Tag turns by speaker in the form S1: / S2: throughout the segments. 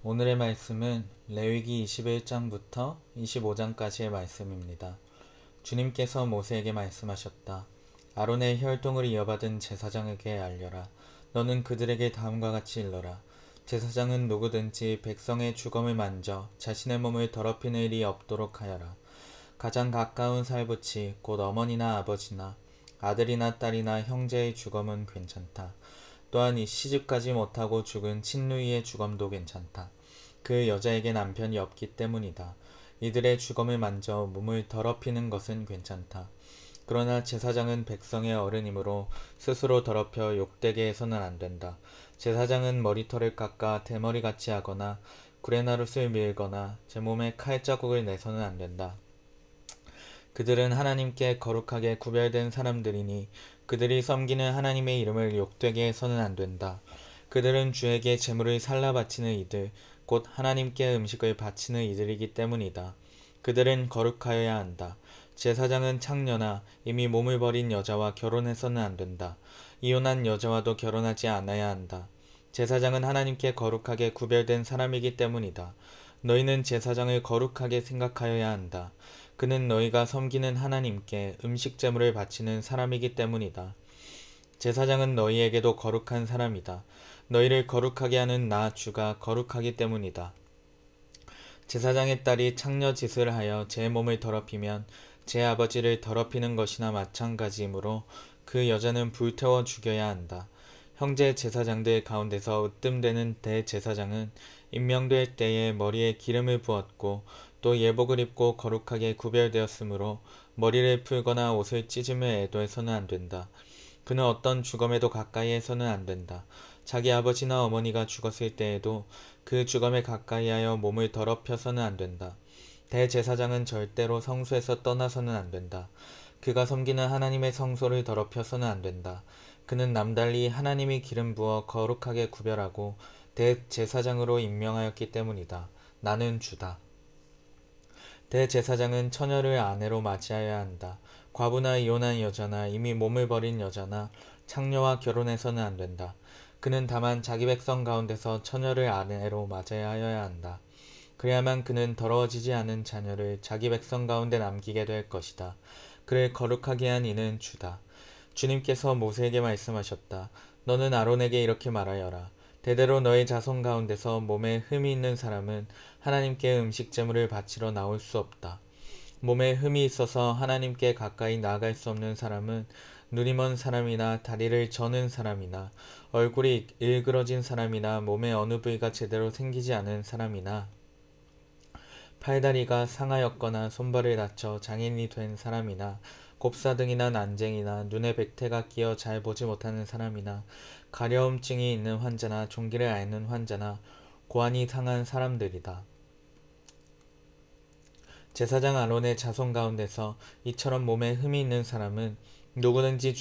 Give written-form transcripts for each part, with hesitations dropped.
S1: 오늘의 말씀은 레위기 21장부터 25장까지의 말씀입니다. 주님께서 모세에게 말씀하셨다. 아론의 혈통을 이어받은 제사장에게 알려라. 너는 그들에게 다음과 같이 일러라. 제사장은 누구든지 백성의 주검을 만져 자신의 몸을 더럽히는 일이 없도록 하여라. 가장 가까운 살붙이 곧 어머니나 아버지나 아들이나 딸이나 형제의 주검은 괜찮다. 또한 이 시집가지 못하고 죽은 친누이의 주검도 괜찮다. 그 여자에게 남편이 없기 때문이다. 이들의 주검을 만져 몸을 더럽히는 것은 괜찮다. 그러나 제사장은 백성의 어른이므로 스스로 더럽혀 욕되게 해서는 안 된다. 제사장은 머리털을 깎아 대머리같이 하거나 구레나룻을 밀거나 제 몸에 칼자국을 내서는 안 된다. 그들은 하나님께 거룩하게 구별된 사람들이니 그들이 섬기는 하나님의 이름을 욕되게 해서는 안 된다. 그들은 주에게 제물을 살라 바치는 이들, 곧 하나님께 음식을 바치는 이들이기 때문이다. 그들은 거룩하여야 한다. 제사장은 창녀나 이미 몸을 버린 여자와 결혼해서는 안 된다. 이혼한 여자와도 결혼하지 않아야 한다. 제사장은 하나님께 거룩하게 구별된 사람이기 때문이다. 너희는 제사장을 거룩하게 생각하여야 한다. 그는 너희가 섬기는 하나님께 음식 제물을 바치는 사람이기 때문이다. 제사장은 너희에게도 거룩한 사람이다. 너희를 거룩하게 하는 나 주가 거룩하기 때문이다. 제사장의 딸이 창녀짓을 하여 제 몸을 더럽히면 제 아버지를 더럽히는 것이나 마찬가지이므로 그 여자는 불태워 죽여야 한다. 형제 제사장들 가운데서 으뜸되는 대제사장은 임명될 때에 머리에 기름을 부었고 또 예복을 입고 거룩하게 구별되었으므로 머리를 풀거나 옷을 찢으며 애도해서는 안 된다. 그는 어떤 주검에도 가까이 해서는 안 된다. 자기 아버지나 어머니가 죽었을 때에도 그 주검에 가까이 하여 몸을 더럽혀서는 안 된다. 대제사장은 절대로 성소에서 떠나서는 안 된다. 그가 섬기는 하나님의 성소를 더럽혀서는 안 된다. 그는 남달리 하나님이 기름 부어 거룩하게 구별하고 대제사장으로 임명하였기 때문이다. 나는 주다. 대제사장은 처녀를 아내로 맞이하여야 한다. 과부나 이혼한 여자나 이미 몸을 버린 여자나 창녀와 결혼해서는 안 된다. 그는 다만 자기 백성 가운데서 처녀를 아내로 맞이하여야 한다. 그래야만 그는 더러워지지 않은 자녀를 자기 백성 가운데 남기게 될 것이다. 그를 거룩하게 한 이는 주다. 주님께서 모세에게 말씀하셨다. 너는 아론에게 이렇게 말하여라. 대대로 너의 자손 가운데서 몸에 흠이 있는 사람은 하나님께 음식 제물을 바치러 나올 수 없다. 몸에 흠이 있어서 하나님께 가까이 나아갈 수 없는 사람은 눈이 먼 사람이나 다리를 저는 사람이나 얼굴이 일그러진 사람이나 몸의 어느 부위가 제대로 생기지 않은 사람이나 팔다리가 상하였거나 손발을 다쳐 장애인이 된 사람이나 곱사등이나 난쟁이나 눈에 백태가 끼어 잘 보지 못하는 사람이나 가려움증이 있는 환자나 종기를 앓는 환자나 고환이 상한 사람들이다. 제사장 아론의 자손 가운데서 이처럼 몸에 흠이 있는 사람은 누구든지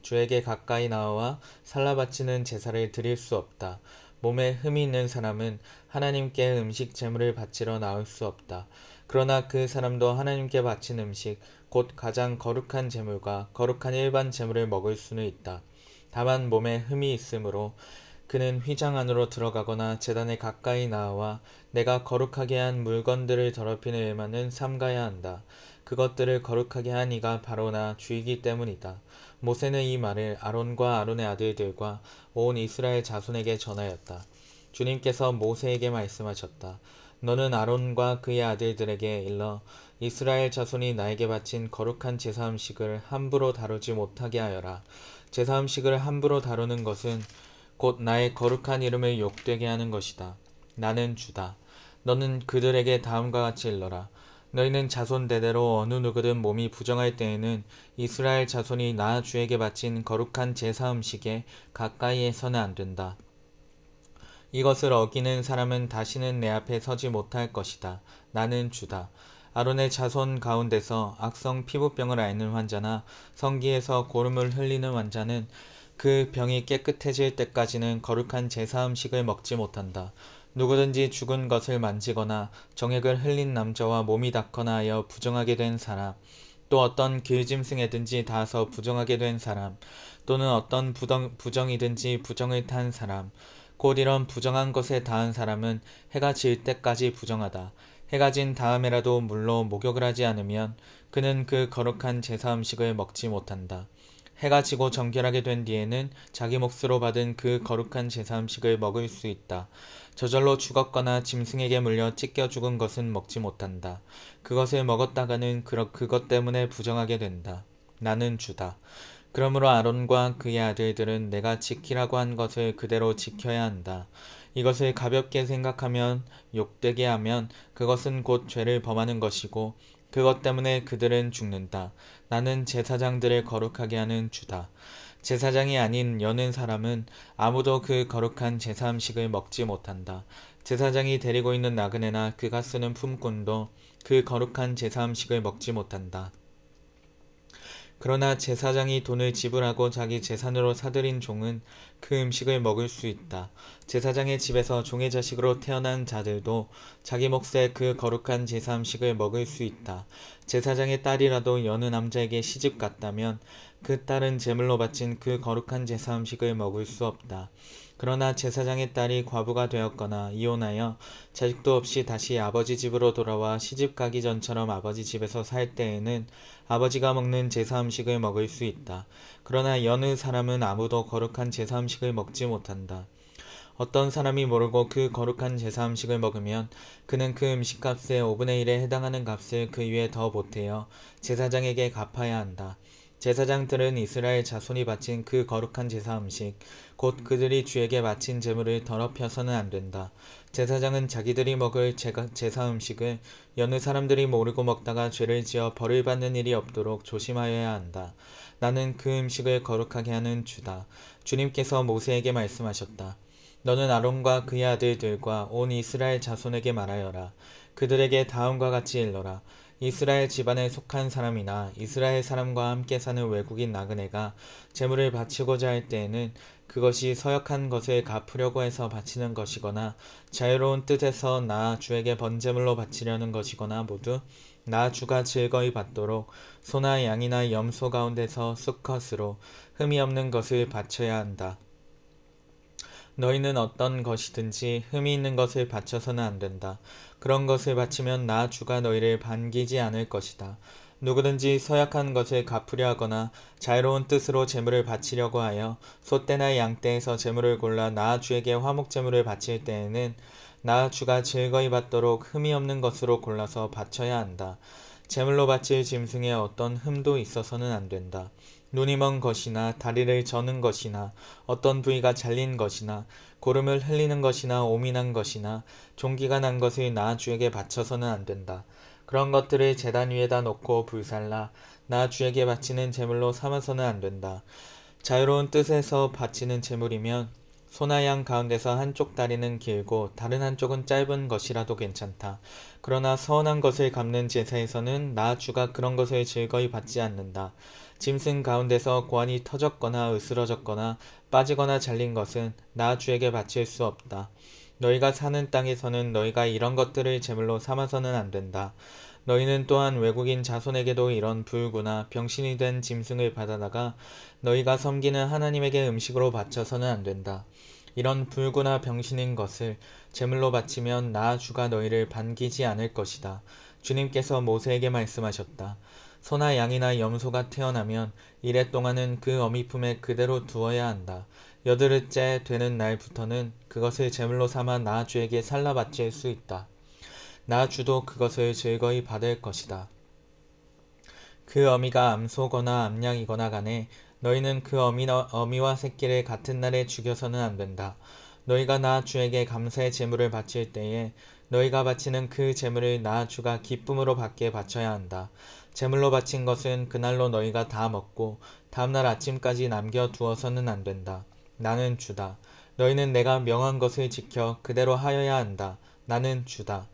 S1: 주에게 가까이 나와 살라 바치는 제사를 드릴 수 없다. 몸에 흠이 있는 사람은 하나님께 음식 제물을 바치러 나올 수 없다. 그러나 그 사람도 하나님께 바친 음식, 곧 가장 거룩한 제물과 거룩한 일반 제물을 먹을 수는 있다. 다만 몸에 흠이 있으므로 그는 휘장 안으로 들어가거나 제단에 가까이 나와 내가 거룩하게 한 물건들을 더럽히는 일만은 삼가야 한다. 그것들을 거룩하게 한 이가 바로 나 주이기 때문이다. 모세는 이 말을 아론과 아론의 아들들과 온 이스라엘 자손에게 전하였다. 주님께서 모세에게 말씀하셨다. 너는 아론과 그의 아들들에게 일러 이스라엘 자손이 나에게 바친 거룩한 제사 음식을 함부로 다루지 못하게 하여라. 제사 음식을 함부로 다루는 것은 곧 나의 거룩한 이름을 욕되게 하는 것이다. 나는 주다. 너는 그들에게 다음과 같이 일러라. 너희는 자손 대대로 어느 누구든 몸이 부정할 때에는 이스라엘 자손이 나 주에게 바친 거룩한 제사 음식에 가까이 해서는 안 된다. 이것을 어기는 사람은 다시는 내 앞에 서지 못할 것이다. 나는 주다. 아론의 자손 가운데서 악성 피부병을 앓는 환자나 성기에서 고름을 흘리는 환자는 그 병이 깨끗해질 때까지는 거룩한 제사 음식을 먹지 못한다. 누구든지 죽은 것을 만지거나 정액을 흘린 남자와 몸이 닿거나 하여 부정하게 된 사람, 또 어떤 길짐승에든지 닿아서 부정하게 된 사람, 또는 어떤 부정이든지 부정을 탄 사람, 곧 이런 부정한 것에 다한 사람은 해가 질 때까지 부정하다. 해가 진 다음에라도 물로 목욕을 하지 않으면 그는 그 거룩한 제사 음식을 먹지 못한다. 해가 지고 정결하게 된 뒤에는 자기 몫으로 받은 그 거룩한 제사 음식을 먹을 수 있다. 저절로 죽었거나 짐승에게 물려 찢겨 죽은 것은 먹지 못한다. 그것을 먹었다가는 그것 때문에 부정하게 된다. 나는 주다. 그러므로 아론과 그의 아들들은 내가 지키라고 한 것을 그대로 지켜야 한다. 이것을 가볍게 생각하면 욕되게 하면 그것은 곧 죄를 범하는 것이고 그것 때문에 그들은 죽는다. 나는 제사장들을 거룩하게 하는 주다. 제사장이 아닌 여는 사람은 아무도 그 거룩한 제사 음식을 먹지 못한다. 제사장이 데리고 있는 나그네나 그가 쓰는 품꾼도 그 거룩한 제사 음식을 먹지 못한다. 그러나 제사장이 돈을 지불하고 자기 재산으로 사들인 종은 그 음식을 먹을 수 있다. 제사장의 집에서 종의 자식으로 태어난 자들도 자기 몫의 그 거룩한 제사 음식을 먹을 수 있다. 제사장의 딸이라도 여느 남자에게 시집 갔다면 그 딸은 제물로 바친 그 거룩한 제사 음식을 먹을 수 없다. 그러나 제사장의 딸이 과부가 되었거나 이혼하여 자식도 없이 다시 아버지 집으로 돌아와 시집 가기 전처럼 아버지 집에서 살 때에는 아버지가 먹는 제사 음식을 먹을 수 있다. 그러나 여느 사람은 아무도 거룩한 제사 음식을 먹지 못한다. 어떤 사람이 모르고 그 거룩한 제사 음식을 먹으면 그는 그 음식값의 5분의 1에 해당하는 값을 그 위에 더 보태어 제사장에게 갚아야 한다. 제사장들은 이스라엘 자손이 바친 그 거룩한 제사 음식, 곧 그들이 주에게 바친 제물을 더럽혀서는 안 된다. 제사장은 자기들이 먹을 제사 음식을 여느 사람들이 모르고 먹다가 죄를 지어 벌을 받는 일이 없도록 조심하여야 한다. 나는 그 음식을 거룩하게 하는 주다. 주님께서 모세에게 말씀하셨다. 너는 아론과 그의 아들들과 온 이스라엘 자손에게 말하여라. 그들에게 다음과 같이 일러라. 이스라엘 집안에 속한 사람이나 이스라엘 사람과 함께 사는 외국인 나그네가 제물을 바치고자 할 때에는 그것이 서역한 것을 갚으려고 해서 바치는 것이거나 자유로운 뜻에서 나 주에게 번제물로 바치려는 것이거나 모두 나 주가 즐거이 받도록 소나 양이나 염소 가운데서 수컷으로 흠이 없는 것을 바쳐야 한다. 너희는 어떤 것이든지 흠이 있는 것을 바쳐서는 안 된다. 그런 것을 바치면 나 주가 너희를 반기지 않을 것이다. 누구든지 서약한 것을 갚으려 하거나 자유로운 뜻으로 제물을 바치려고 하여 소떼나 양떼에서 제물을 골라 나 주에게 화목 제물을 바칠 때에는 나 주가 즐거이 받도록 흠이 없는 것으로 골라서 바쳐야 한다. 제물로 바칠 짐승에 어떤 흠도 있어서는 안 된다. 눈이 먼 것이나 다리를 저는 것이나 어떤 부위가 잘린 것이나 고름을 흘리는 것이나 오민한 것이나 종기가 난 것을 나 주에게 바쳐서는 안 된다. 그런 것들을 제단 위에다 놓고 불살라 나 주에게 바치는 제물로 삼아서는 안 된다. 자유로운 뜻에서 바치는 제물이면 소나 양 가운데서 한쪽 다리는 길고 다른 한쪽은 짧은 것이라도 괜찮다. 그러나 서운한 것을 갚는 제사에서는 나 주가 그런 것을 즐거이 받지 않는다. 짐승 가운데서 고환이 터졌거나 으스러졌거나 빠지거나 잘린 것은 나 주에게 바칠 수 없다. 너희가 사는 땅에서는 너희가 이런 것들을 제물로 삼아서는 안 된다. 너희는 또한 외국인 자손에게도 이런 불구나 병신이 된 짐승을 받아다가 너희가 섬기는 하나님에게 음식으로 바쳐서는 안 된다. 이런 불구나 병신인 것을 제물로 바치면 나 주가 너희를 반기지 않을 것이다. 주님께서 모세에게 말씀하셨다. 소나 양이나 염소가 태어나면 이래 동안은 그 어미 품에 그대로 두어야 한다. 여드릇째 되는 날부터는 그것을 제물로 삼아 나 주에게 살라 바칠 수 있다. 나 주도 그것을 즐거이 받을 것이다. 그 어미가 암소거나 암양이거나 간에 너희는 그 어미와 새끼를 같은 날에 죽여서는 안 된다. 너희가 나 주에게 감사의 제물을 바칠 때에 너희가 바치는 그 제물을 나 주가 기쁨으로 받게 바쳐야 한다. 제물로 바친 것은 그날로 너희가 다 먹고 다음날 아침까지 남겨 두어서는 안 된다. 나는 주다. 너희는 내가 명한 것을 지켜 그대로 하여야 한다. 나는 주다.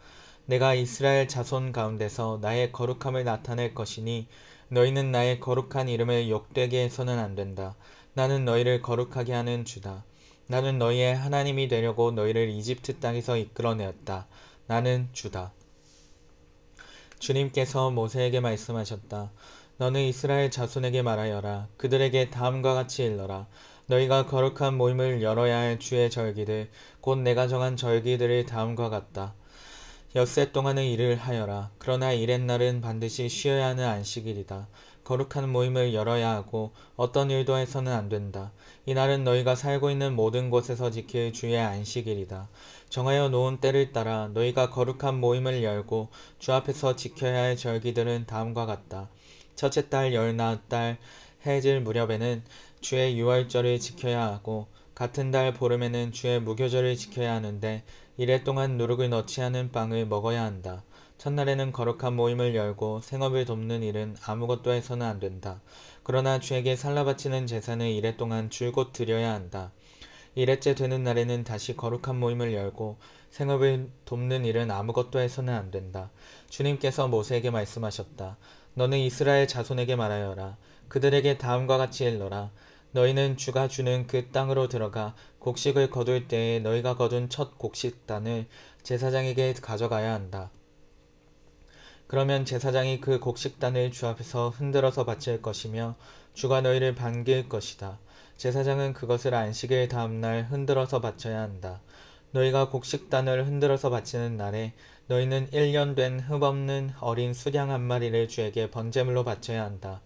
S1: 내가 이스라엘 자손 가운데서 나의 거룩함을 나타낼 것이니 너희는 나의 거룩한 이름을 욕되게 해서는 안 된다. 나는 너희를 거룩하게 하는 주다. 나는 너희의 하나님이 되려고 너희를 이집트 땅에서 이끌어내었다. 나는 주다. 주님께서 모세에게 말씀하셨다. 너는 이스라엘 자손에게 말하여라. 그들에게 다음과 같이 일러라. 너희가 거룩한 모임을 열어야 할 주의 절기들 곧 내가 정한 절기들을 다음과 같다. 엿새 동안의 일을 하여라. 그러나 일의 날은 반드시 쉬어야 하는 안식일이다. 거룩한 모임을 열어야 하고 어떤 일도 해서는 안 된다. 이 날은 너희가 살고 있는 모든 곳에서 지킬 주의 안식일이다. 정하여 놓은 때를 따라 너희가 거룩한 모임을 열고 주 앞에서 지켜야 할 절기들은 다음과 같다. 첫째 달 열나흘 달 해질 무렵에는 주의 유월절을 지켜야 하고 같은 달 보름에는 주의 무교절을 지켜야 하는데 이래 동안 누룩을 넣지 않은 빵을 먹어야 한다. 첫날에는 거룩한 모임을 열고 생업을 돕는 일은 아무것도 해서는 안 된다. 그러나 주에게 살라 바치는 제사는 이래 동안 줄곧 드려야 한다. 이래째 되는 날에는 다시 거룩한 모임을 열고 생업을 돕는 일은 아무것도 해서는 안 된다. 주님께서 모세에게 말씀하셨다. 너는 이스라엘 자손에게 말하여라. 그들에게 다음과 같이 일러라. 너희는 주가 주는 그 땅으로 들어가 곡식을 거둘 때에 너희가 거둔 첫 곡식단을 제사장에게 가져가야 한다. 그러면 제사장이 그 곡식단을 주 앞에서 흔들어서 바칠 것이며 주가 너희를 반길 것이다. 제사장은 그것을 안식일 다음날 흔들어서 바쳐야 한다. 너희가 곡식단을 흔들어서 바치는 날에 너희는 1년 된 흠없는 어린 수량 한 마리를 주에게 번제물로 바쳐야 한다.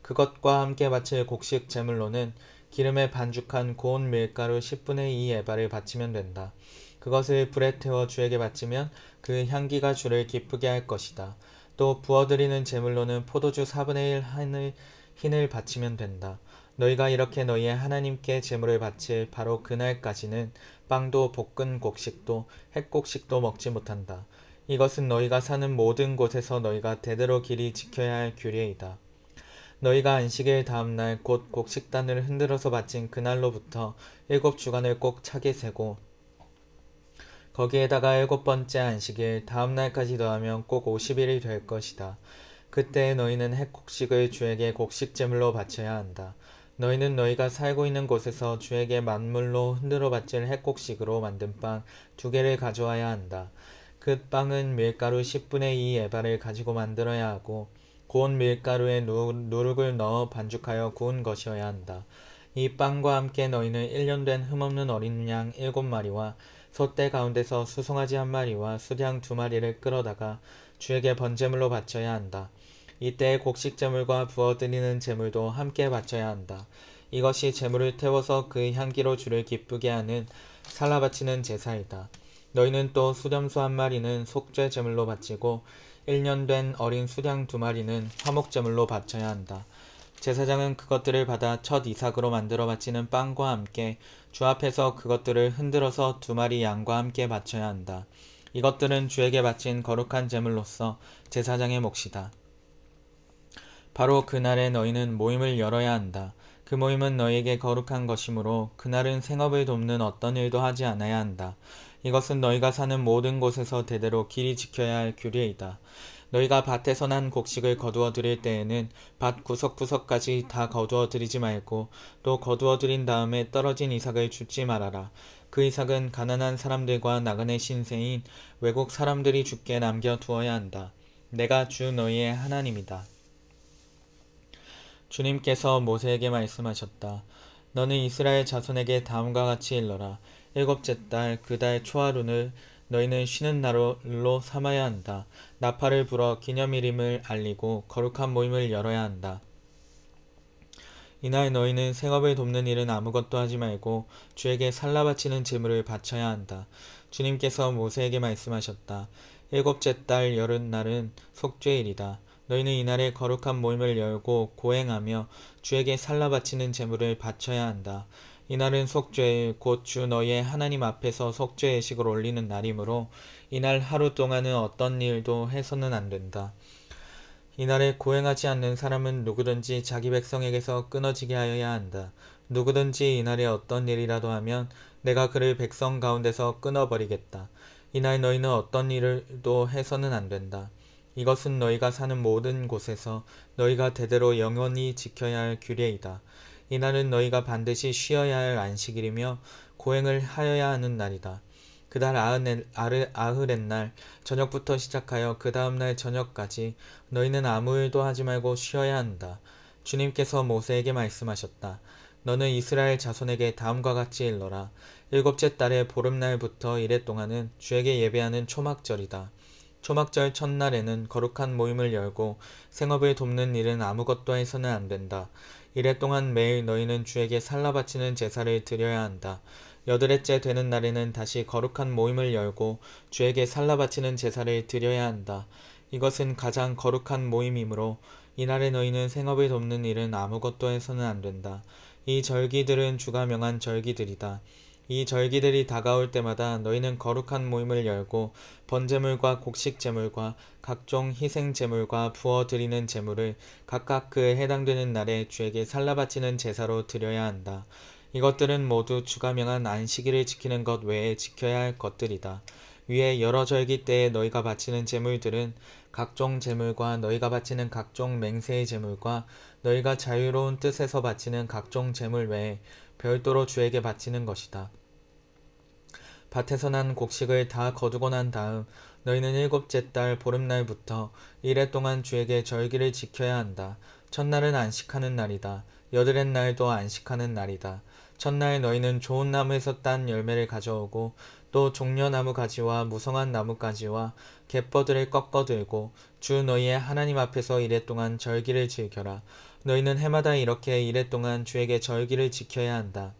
S1: 그것과 함께 바칠 곡식 제물로는 기름에 반죽한 고운 밀가루 10분의 2 에바를 바치면 된다. 그것을 불에 태워 주에게 바치면 그 향기가 주를 기쁘게 할 것이다. 또 부어드리는 제물로는 포도주 4분의 1 흰을 바치면 된다. 너희가 이렇게 너희의 하나님께 제물을 바칠 바로 그날까지는 빵도 볶은 곡식도 햇곡식도 먹지 못한다. 이것은 너희가 사는 모든 곳에서 너희가 대대로 길이 지켜야 할 규례이다. 너희가 안식일 다음날 곧 곡식단을 흔들어서 바친 그날로부터 7주간을 꼭 차게 세고 거기에다가 7번째 안식일 다음날까지 더하면 꼭 50일이 될 것이다. 그때 너희는 햇곡식을 주에게 곡식제물로 바쳐야 한다. 너희는 너희가 살고 있는 곳에서 주에게 만물로 흔들어 바칠 햇곡식으로 만든 빵 2개를 가져와야 한다. 그 빵은 밀가루 10분의 2 에바를 가지고 만들어야 하고 고운 밀가루에 누룩을 넣어 반죽하여 구운 것이어야 한다. 이 빵과 함께 너희는 1년 된 흠없는 어린 양 7마리와 소떼 가운데서 수송아지 1마리와 수량 2마리를 끌어다가 주에게 번제물로 바쳐야 한다. 이때 곡식제물과 부어드리는 제물도 함께 바쳐야 한다. 이것이 제물을 태워서 그 향기로 주를 기쁘게 하는 살라 바치는 제사이다. 너희는 또 수렴소 1마리는 속죄 제물로 바치고 1년 된 어린 수량 2마리는 화목제물로 바쳐야 한다. 제사장은 그것들을 받아 첫 이삭으로 만들어 바치는 빵과 함께 주 앞에서 그것들을 흔들어서 2마리 양과 함께 바쳐야 한다. 이것들은 주에게 바친 거룩한 제물로서 제사장의 몫이다. 바로 그날에 너희는 모임을 열어야 한다. 그 모임은 너희에게 거룩한 것이므로 그날은 생업을 돕는 어떤 일도 하지 않아야 한다. 이것은 너희가 사는 모든 곳에서 대대로 길이 지켜야 할 규례이다. 너희가 밭에서 난 곡식을 거두어 드릴 때에는 밭 구석구석까지 다 거두어 드리지 말고 또 거두어 드린 다음에 떨어진 이삭을 줍지 말아라. 그 이삭은 가난한 사람들과 나그네 신세인 외국 사람들이 죽게 남겨 두어야 한다. 내가 주 너희의 하나님이다. 주님께서 모세에게 말씀하셨다. 너는 이스라엘 자손에게 다음과 같이 일러라. 7째 달 그 달 초하루를 너희는 쉬는 날로 삼아야 한다. 나팔을 불어 기념일임을 알리고 거룩한 모임을 열어야 한다. 이날 너희는 생업을 돕는 일은 아무것도 하지 말고 주에게 살라 바치는 제물을 바쳐야 한다. 주님께서 모세에게 말씀하셨다. 7째 달 여름날은 속죄일이다. 너희는 이날에 거룩한 모임을 열고 고행하며 주에게 살라 바치는 제물을 바쳐야 한다. 이날은 속죄일 곧 주 너희의 하나님 앞에서 속죄 예식을 올리는 날이므로 이날 하루 동안은 어떤 일도 해서는 안 된다. 이날에 고행하지 않는 사람은 누구든지 자기 백성에게서 끊어지게 하여야 한다. 누구든지 이날에 어떤 일이라도 하면 내가 그를 백성 가운데서 끊어버리겠다. 이날 너희는 어떤 일도 해서는 안 된다. 이것은 너희가 사는 모든 곳에서 너희가 대대로 영원히 지켜야 할 규례이다. 이날은 너희가 반드시 쉬어야 할 안식일이며 고행을 하여야 하는 날이다. 그달 아흐렛날 저녁부터 시작하여 그 다음날 저녁까지 너희는 아무 일도 하지 말고 쉬어야 한다. 주님께서 모세에게 말씀하셨다. 너는 이스라엘 자손에게 다음과 같이 일러라. 일곱째 달의 보름날부터 이래 동안은 주에게 예배하는 초막절이다. 초막절 첫날에는 거룩한 모임을 열고 생업을 돕는 일은 아무것도 해서는 안 된다. 이래 동안 매일 너희는 주에게 살라 바치는 제사를 드려야 한다. 여드렛째 되는 날에는 다시 거룩한 모임을 열고 주에게 살라 바치는 제사를 드려야 한다. 이것은 가장 거룩한 모임이므로 이날에 너희는 생업을 돕는 일은 아무것도 해서는 안 된다. 이 절기들은 주가 명한 절기들이다. 이 절기들이 다가올 때마다 너희는 거룩한 모임을 열고 번제물과 곡식제물과 각종 희생제물과 부어드리는 제물을 각각 그에 해당되는 날에 주에게 살라 바치는 제사로 드려야 한다. 이것들은 모두 주가 명한 안식일을 지키는 것 외에 지켜야 할 것들이다. 위에 여러 절기 때에 너희가 바치는 제물들은 각종 제물과 너희가 바치는 각종 맹세의 제물과 너희가 자유로운 뜻에서 바치는 각종 제물 외에 별도로 주에게 바치는 것이다. 밭에서 난 곡식을 다 거두고 난 다음 너희는 일곱째 달 보름날부터 이래 동안 주에게 절기를 지켜야 한다. 첫날은 안식하는 날이다. 여드렛 날도 안식하는 날이다. 첫날 너희는 좋은 나무에서 딴 열매를 가져오고 또 종려나무 가지와 무성한 나무 가지와 갯버들을 꺾어 들고 주 너희의 하나님 앞에서 이래 동안 절기를 즐겨라. 너희는 해마다 이렇게 이래 동안 주에게 절기를 지켜야 한다.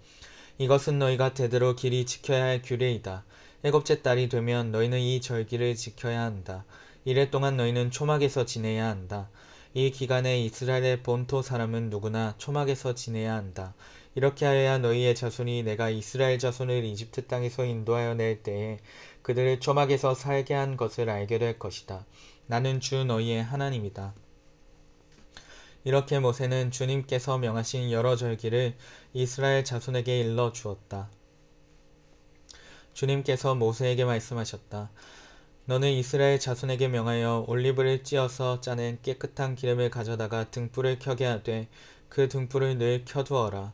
S1: 이것은 너희가 대대로 길이 지켜야 할 규례이다. 일곱째 달이 되면 너희는 이 절기를 지켜야 한다. 이래 동안 너희는 초막에서 지내야 한다. 이 기간에 이스라엘의 본토 사람은 누구나 초막에서 지내야 한다. 이렇게 하여야 너희의 자손이 내가 이스라엘 자손을 이집트 땅에서 인도하여 낼 때에 그들을 초막에서 살게 한 것을 알게 될 것이다. 나는 주 너희의 하나님이다. 이렇게 모세는 주님께서 명하신 여러 절기를 이스라엘 자손에게 일러 주었다. 주님께서 모세에게 말씀하셨다. 너는 이스라엘 자손에게 명하여 올리브를 찧어서 짜낸 깨끗한 기름을 가져다가 등불을 켜게 하되 그 등불을 늘 켜두어라.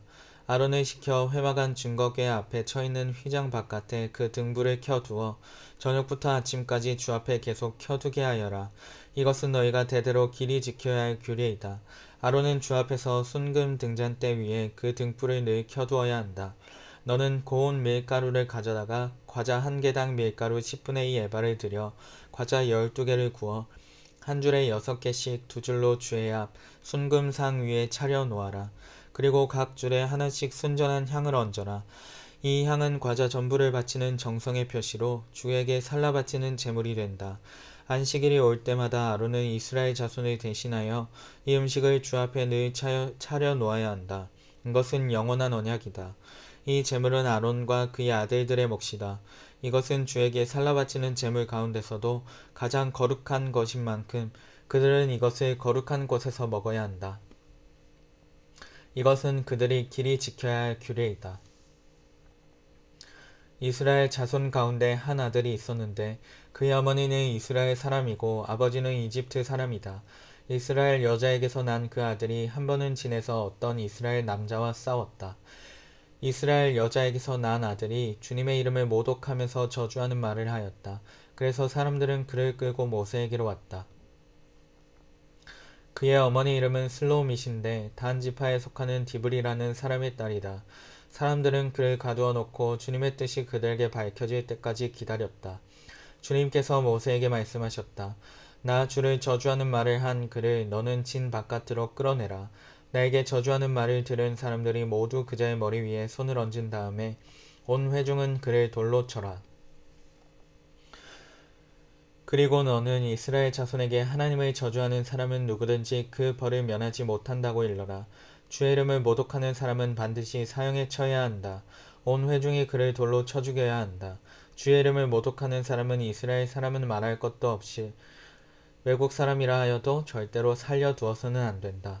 S1: 아론을 시켜 회막안 증거궤 앞에 처있는 휘장 바깥에 그 등불을 켜두어 저녁부터 아침까지 주 앞에 계속 켜두게 하여라. 이것은 너희가 대대로 길이 지켜야 할 규례이다. 아론은 주 앞에서 순금 등잔대 위에 그 등불을 늘 켜두어야 한다. 너는 고운 밀가루를 가져다가 과자 한 개당 밀가루 10분의 2 에바를 들여 과자 12개를 구워 한 줄에 6개씩 두 줄로 주의 앞 순금상 위에 차려 놓아라. 그리고 각 줄에 하나씩 순전한 향을 얹어라. 이 향은 과자 전부를 바치는 정성의 표시로 주에게 살라 바치는 제물이 된다. 안식일이 올 때마다 아론은 이스라엘 자손을 대신하여 이 음식을 주 앞에 늘 차려 놓아야 한다. 이것은 영원한 언약이다. 이 제물은 아론과 그의 아들들의 몫이다. 이것은 주에게 살라 바치는 제물 가운데서도 가장 거룩한 것인 만큼 그들은 이것을 거룩한 곳에서 먹어야 한다. 이것은 그들이 길이 지켜야 할 규례이다. 이스라엘 자손 가운데 한 아들이 있었는데 그의 어머니는 이스라엘 사람이고 아버지는 이집트 사람이다. 이스라엘 여자에게서 난 그 아들이 한 번은 지내서 어떤 이스라엘 남자와 싸웠다. 이스라엘 여자에게서 난 아들이 주님의 이름을 모독하면서 저주하는 말을 하였다. 그래서 사람들은 그를 끌고 모세에게로 왔다. 그의 어머니 이름은 슬로밋인데 단 지파에 속하는 디브리라는 사람의 딸이다. 사람들은 그를 가두어 놓고 주님의 뜻이 그들에게 밝혀질 때까지 기다렸다. 주님께서 모세에게 말씀하셨다. 나 주를 저주하는 말을 한 그를 너는 진 바깥으로 끌어내라. 나에게 저주하는 말을 들은 사람들이 모두 그자의 머리 위에 손을 얹은 다음에 온 회중은 그를 돌로 쳐라. 그리고 너는 이스라엘 자손에게 하나님을 저주하는 사람은 누구든지 그 벌을 면하지 못한다고 일러라. 주의 이름을 모독하는 사람은 반드시 사형에 처해야 한다. 온 회중이 그를 돌로 쳐 죽여야 한다. 주의 이름을 모독하는 사람은 이스라엘 사람은 말할 것도 없이 외국 사람이라 하여도 절대로 살려두어서는 안 된다.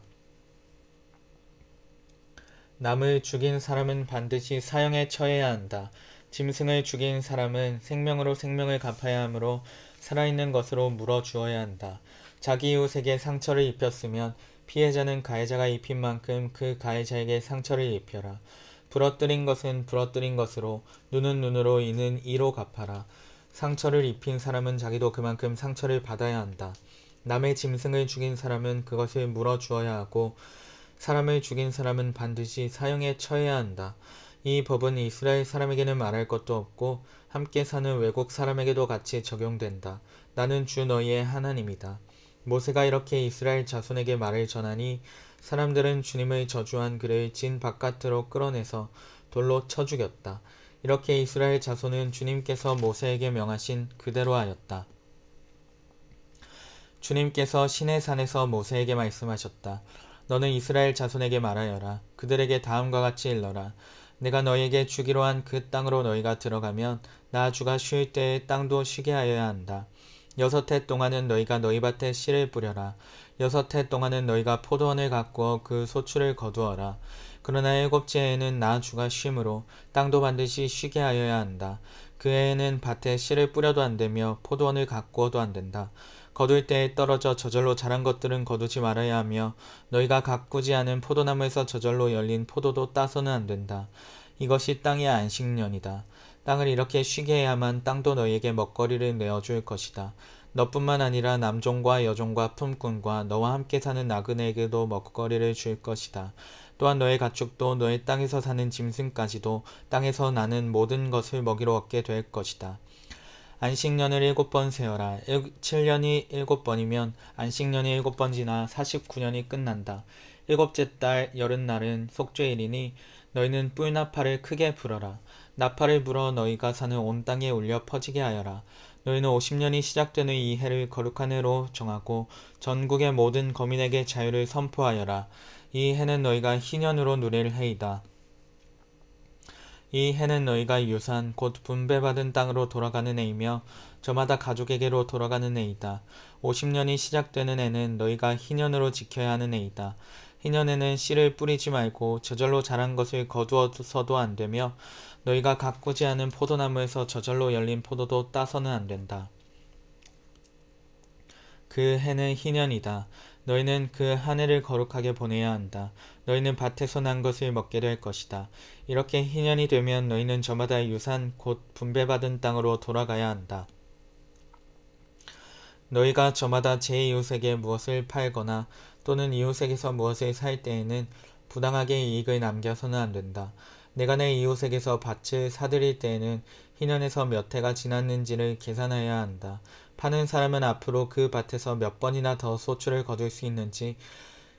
S1: 남을 죽인 사람은 반드시 사형에 처해야 한다. 짐승을 죽인 사람은 생명으로 생명을 갚아야 하므로 살아있는 것으로 물어주어야 한다. 자기 이웃에게 상처를 입혔으면 피해자는 가해자가 입힌 만큼 그 가해자에게 상처를 입혀라. 부러뜨린 것은 부러뜨린 것으로 눈은 눈으로 이는 이로 갚아라. 상처를 입힌 사람은 자기도 그만큼 상처를 받아야 한다. 남의 짐승을 죽인 사람은 그것을 물어주어야 하고 사람을 죽인 사람은 반드시 사형에 처해야 한다. 이 법은 이스라엘 사람에게는 말할 것도 없고 함께 사는 외국 사람에게도 같이 적용된다. 나는 주 너희의 하나님이다. 모세가 이렇게 이스라엘 자손에게 말을 전하니 사람들은 주님의 저주한 그를 진 바깥으로 끌어내서 돌로 쳐 죽였다. 이렇게 이스라엘 자손은 주님께서 모세에게 명하신 그대로 하였다. 주님께서 시내산에서 모세에게 말씀하셨다. 너는 이스라엘 자손에게 말하여라. 그들에게 다음과 같이 일러라. 내가 너희에게 주기로 한 그 땅으로 너희가 들어가면 나 주가 쉴 때에 땅도 쉬게 하여야 한다. 6해 동안은 너희가 너희 밭에 씨를 뿌려라. 6해 동안은 너희가 포도원을 가꾸어 그 소출을 거두어라. 그러나 7째에는 나 주가 쉼으로 땅도 반드시 쉬게 하여야 한다. 그 해에는 밭에 씨를 뿌려도 안 되며 포도원을 가꾸어도 안 된다. 거둘 때에 떨어져 저절로 자란 것들은 거두지 말아야 하며 너희가 가꾸지 않은 포도나무에서 저절로 열린 포도도 따서는 안 된다. 이것이 땅의 안식년이다. 땅을 이렇게 쉬게 해야만 땅도 너희에게 먹거리를 내어줄 것이다. 너뿐만 아니라 남종과 여종과 품꾼과 너와 함께 사는 나그네에게도 먹거리를 줄 것이다. 또한 너의 가축도 너의 땅에서 사는 짐승까지도 땅에서 나는 모든 것을 먹이로 얻게 될 것이다. 안식년을 7번 세어라. 7년이 7번이면 안식년이 7번 지나 49년이 끝난다. 7째 달 여름날은 속죄일이니 너희는 뿔나팔을 크게 불어라. 나팔을 불어 너희가 사는 온 땅에 울려 퍼지게 하여라. 너희는 50년이 시작되는 이 해를 거룩한 해로 정하고 전국의 모든 거민에게 자유를 선포하여라. 이 해는 너희가 희년으로 누릴 해이다. 이 해는 너희가 유산 곧 분배받은 땅으로 돌아가는 해이며 저마다 가족에게로 돌아가는 해이다. 50년이 시작되는 해는 너희가 희년으로 지켜야 하는 해이다. 희년에는 씨를 뿌리지 말고 저절로 자란 것을 거두어서도 안 되며 너희가 가꾸지 않은 포도나무에서 저절로 열린 포도도 따서는 안 된다. 그 해는 희년이다. 너희는 그 한 해를 거룩하게 보내야 한다. 너희는 밭에서 난 것을 먹게 될 것이다. 이렇게 희년이 되면 너희는 저마다 유산 곧 분배받은 땅으로 돌아가야 한다. 너희가 저마다 제 이웃에게 무엇을 팔거나 또는 이웃에게서 무엇을 살 때에는 부당하게 이익을 남겨서는 안 된다. 내가 내 이웃에게서 밭을 사들일 때에는 희년에서 몇 해가 지났는지를 계산해야 한다. 파는 사람은 앞으로 그 밭에서 몇 번이나 더 소출을 거둘 수 있는지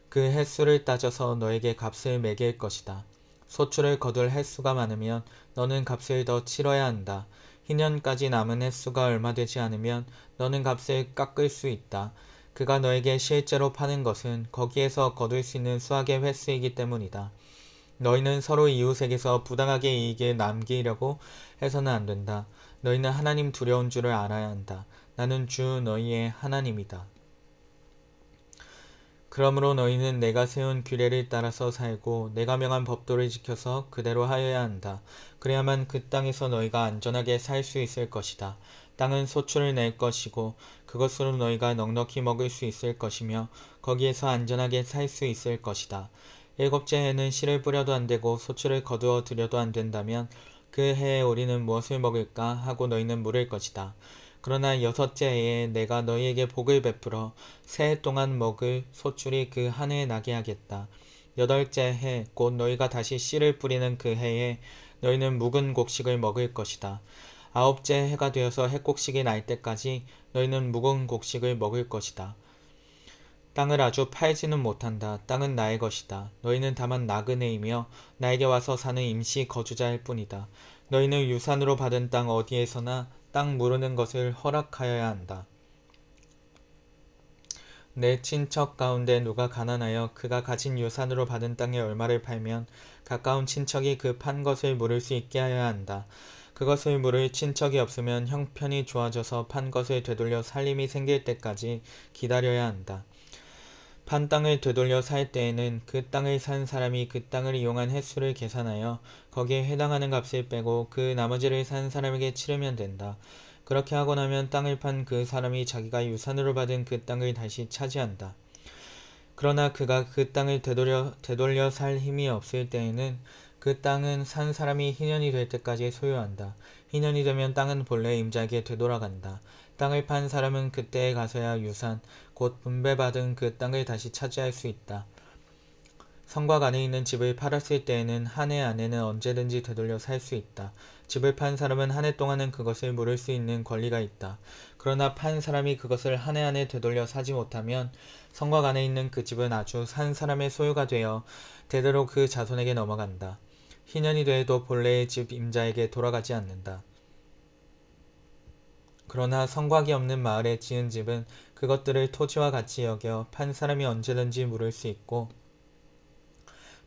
S1: 그 횟수를 따져서 너에게 값을 매길 것이다. 소출을 거둘 횟수가 많으면 너는 값을 더 치러야 한다. 희년까지 남은 횟수가 얼마 되지 않으면 너는 값을 깎을 수 있다. 그가 너에게 실제로 파는 것은 거기에서 거둘 수 있는 수확의 횟수이기 때문이다. 너희는 서로 이웃에게서 부당하게 이익을 남기려고 해서는 안 된다. 너희는 하나님 두려운 줄을 알아야 한다. 나는 주 너희의 하나님이다. 그러므로 너희는 내가 세운 규례를 따라서 살고 내가 명한 법도를 지켜서 그대로 하여야 한다. 그래야만 그 땅에서 너희가 안전하게 살 수 있을 것이다. 땅은 소출을 낼 것이고 그것으로 너희가 넉넉히 먹을 수 있을 것이며 거기에서 안전하게 살 수 있을 것이다. 7째 해는 씨를 뿌려도 안 되고 소출을 거두어 들여도 안 된다면 그 해에 우리는 무엇을 먹을까 하고 너희는 물을 것이다. 그러나 6째 해에 내가 너희에게 복을 베풀어 새 해 동안 먹을 소출이 그 한 해에 나게 하겠다. 8째 해 곧 너희가 다시 씨를 뿌리는 그 해에 너희는 묵은 곡식을 먹을 것이다. 9째 해가 되어서 해곡식이 날 때까지 너희는 묵은 곡식을 먹을 것이다. 땅을 아주 팔지는 못한다. 땅은 나의 것이다. 너희는 다만 나그네이며 나에게 와서 사는 임시 거주자일 뿐이다. 너희는 유산으로 받은 땅 어디에서나 땅 무르는 것을 허락하여야 한다. 내 친척 가운데 누가 가난하여 그가 가진 유산으로 받은 땅의 얼마를 팔면 가까운 친척이 그 판 것을 물을 수 있게 하여야 한다. 그것을 물을 친척이 없으면 형편이 좋아져서 판 것을 되돌려 살림이 생길 때까지 기다려야 한다. 판 땅을 되돌려 살 때에는 그 땅을 산 사람이 그 땅을 이용한 횟수를 계산하여 거기에 해당하는 값을 빼고 그 나머지를 산 사람에게 치르면 된다. 그렇게 하고 나면 땅을 판 그 사람이 자기가 유산으로 받은 그 땅을 다시 차지한다. 그러나 그가 그 땅을 되돌려 살 힘이 없을 때에는 그 땅은 산 사람이 희년이 될 때까지 소유한다. 희년이 되면 땅은 본래 임자에게 되돌아간다. 땅을 판 사람은 그때에 가서야 유산, 곧 분배받은 그 땅을 다시 차지할 수 있다. 성곽 안에 있는 집을 팔았을 때에는 한 해 안에는 언제든지 되돌려 살 수 있다. 집을 판 사람은 한 해 동안은 그것을 물을 수 있는 권리가 있다. 그러나 판 사람이 그것을 한 해 안에 되돌려 사지 못하면 성곽 안에 있는 그 집은 아주 산 사람의 소유가 되어 대대로 그 자손에게 넘어간다. 희년이 되어도 본래의 집 임자에게 돌아가지 않는다. 그러나 성곽이 없는 마을에 지은 집은 그것들을 토지와 같이 여겨 판 사람이 언제든지 물을 수 있고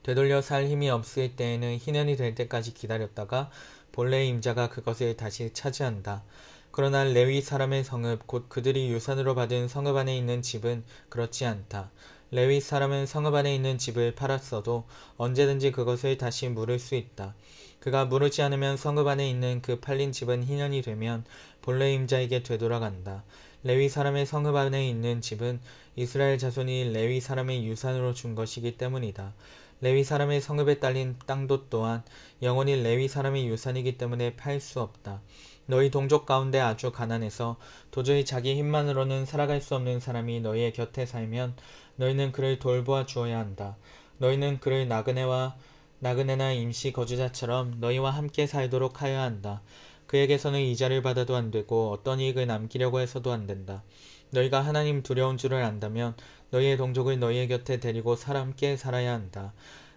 S1: 되돌려 살 힘이 없을 때에는 희년이 될 때까지 기다렸다가 본래의 임자가 그것을 다시 차지한다. 그러나 레위 사람의 성읍 곧 그들이 유산으로 받은 성읍 안에 있는 집은 그렇지 않다. 레위 사람은 성읍 안에 있는 집을 팔았어도 언제든지 그것을 다시 물을 수 있다. 그가 물으지 않으면 성읍 안에 있는 그 팔린 집은 희년이 되면 본래 임자에게 되돌아간다. 레위 사람의 성읍 안에 있는 집은 이스라엘 자손이 레위 사람의 유산으로 준 것이기 때문이다. 레위 사람의 성읍에 딸린 땅도 또한 영원히 레위 사람의 유산이기 때문에 팔 수 없다. 너희 동족 가운데 아주 가난해서 도저히 자기 힘만으로는 살아갈 수 없는 사람이 너희의 곁에 살면 너희는 그를 돌보아 주어야 한다. 너희는 그를 나그네나 임시 거주자처럼 너희와 함께 살도록 하여야 한다. 그에게서는 이자를 받아도 안 되고 어떤 이익을 남기려고 해서도 안 된다. 너희가 하나님 두려운 줄을 안다면 너희의 동족을 너희의 곁에 데리고 함께 살아야 한다.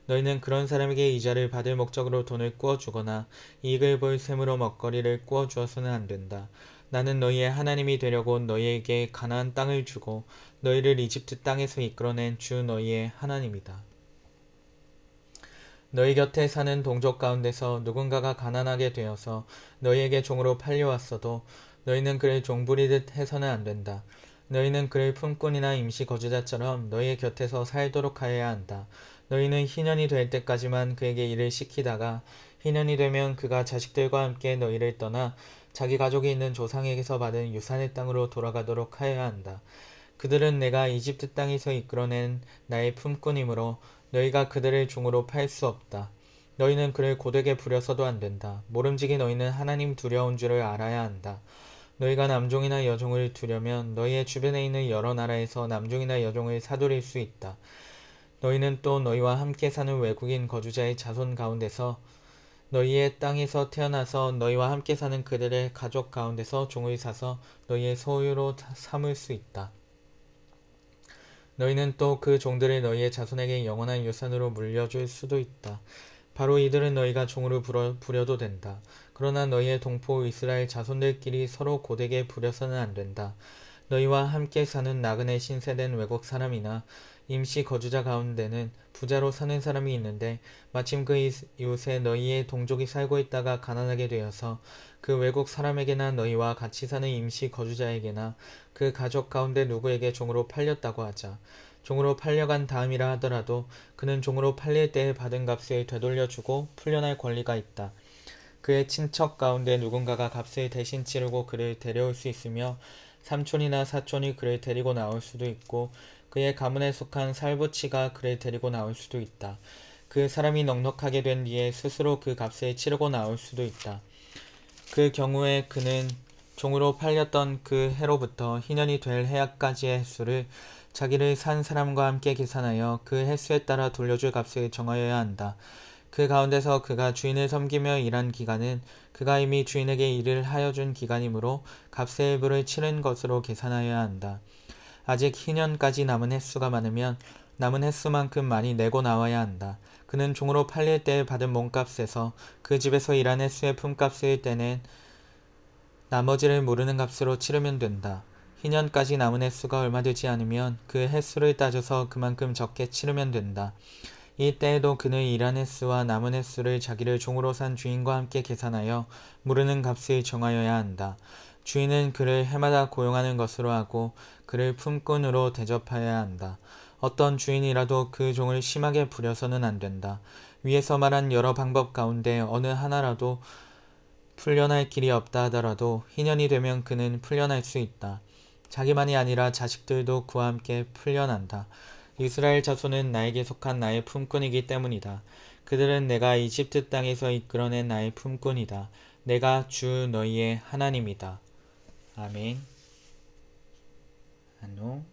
S1: 너희는 그런 사람에게 이자를 받을 목적으로 돈을 꾸어주거나 이익을 볼 셈으로 먹거리를 꾸어주어서는 안 된다. 나는 너희의 하나님이 되려고 너희에게 가나안 땅을 주고 너희를 이집트 땅에서 이끌어낸 주 너희의 하나님이다. 너희 곁에 사는 동족 가운데서 누군가가 가난하게 되어서 너희에게 종으로 팔려왔어도 너희는 그를 종부리듯 해서는 안 된다. 너희는 그를 품꾼이나 임시 거주자처럼 너희의 곁에서 살도록 하여야 한다. 너희는 희년이 될 때까지만 그에게 일을 시키다가 희년이 되면 그가 자식들과 함께 너희를 떠나 자기 가족이 있는 조상에게서 받은 유산의 땅으로 돌아가도록 하여야 한다. 그들은 내가 이집트 땅에서 이끌어낸 나의 품꾼이므로 너희가 그들을 종으로 팔 수 없다. 너희는 그를 고되게 부려서도 안 된다. 모름지기 너희는 하나님 두려운 줄을 알아야 한다. 너희가 남종이나 여종을 두려면 너희의 주변에 있는 여러 나라에서 남종이나 여종을 사들일 수 있다. 너희는 또 너희와 함께 사는 외국인 거주자의 자손 가운데서 너희의 땅에서 태어나서 너희와 함께 사는 그들의 가족 가운데서 종을 사서 너희의 소유로 삼을 수 있다. 너희는 또 그 종들을 너희의 자손에게 영원한 유산으로 물려줄 수도 있다. 바로 이들은 너희가 종으로 부려도 된다. 그러나 너희의 동포 이스라엘 자손들끼리 서로 고되게 부려서는 안 된다. 너희와 함께 사는 나그네 신세된 외국 사람이나 임시 거주자 가운데는 부자로 사는 사람이 있는데 마침 그 이웃에 너희의 동족이 살고 있다가 가난하게 되어서 그 외국 사람에게나 너희와 같이 사는 임시 거주자에게나 그 가족 가운데 누구에게 종으로 팔렸다고 하자. 종으로 팔려간 다음이라 하더라도 그는 종으로 팔릴 때에 받은 값을 되돌려주고 풀려날 권리가 있다. 그의 친척 가운데 누군가가 값을 대신 치르고 그를 데려올 수 있으며 삼촌이나 사촌이 그를 데리고 나올 수도 있고 그의 가문에 속한 살부치가 그를 데리고 나올 수도 있다. 그 사람이 넉넉하게 된 뒤에 스스로 그 값을 치르고 나올 수도 있다. 그 경우에 그는 종으로 팔렸던 그 해로부터 희년이 될 해까지의 횟수를 자기를 산 사람과 함께 계산하여 그 횟수에 따라 돌려줄 값을 정하여야 한다. 그 가운데서 그가 주인을 섬기며 일한 기간은 그가 이미 주인에게 일을 하여 준 기간이므로 값의 일부를 치른 것으로 계산하여야 한다. 아직 희년까지 남은 횟수가 많으면 남은 횟수만큼 많이 내고 나와야 한다. 그는 종으로 팔릴 때 받은 몸값에서 그 집에서 일한 횟수의 품값을 떼낸 나머지를 모르는 값으로 치르면 된다. 희년까지 남은 횟수가 얼마 되지 않으면 그 횟수를 따져서 그만큼 적게 치르면 된다. 이 때에도 그는 일한 횟수와 남은 횟수를 자기를 종으로 산 주인과 함께 계산하여 무르는 값을 정하여야 한다. 주인은 그를 해마다 고용하는 것으로 하고 그를 품꾼으로 대접하여야 한다. 어떤 주인이라도 그 종을 심하게 부려서는 안 된다. 위에서 말한 여러 방법 가운데 어느 하나라도 풀려날 길이 없다 하더라도 희년이 되면 그는 풀려날 수 있다. 자기만이 아니라 자식들도 그와 함께 풀려난다. 이스라엘 자손은 나에게 속한 나의 품꾼이기 때문이다. 그들은 내가 이집트 땅에서 이끌어낸 나의 품꾼이다. 내가 주 너희의 하나님이다. 아멘. 안녕.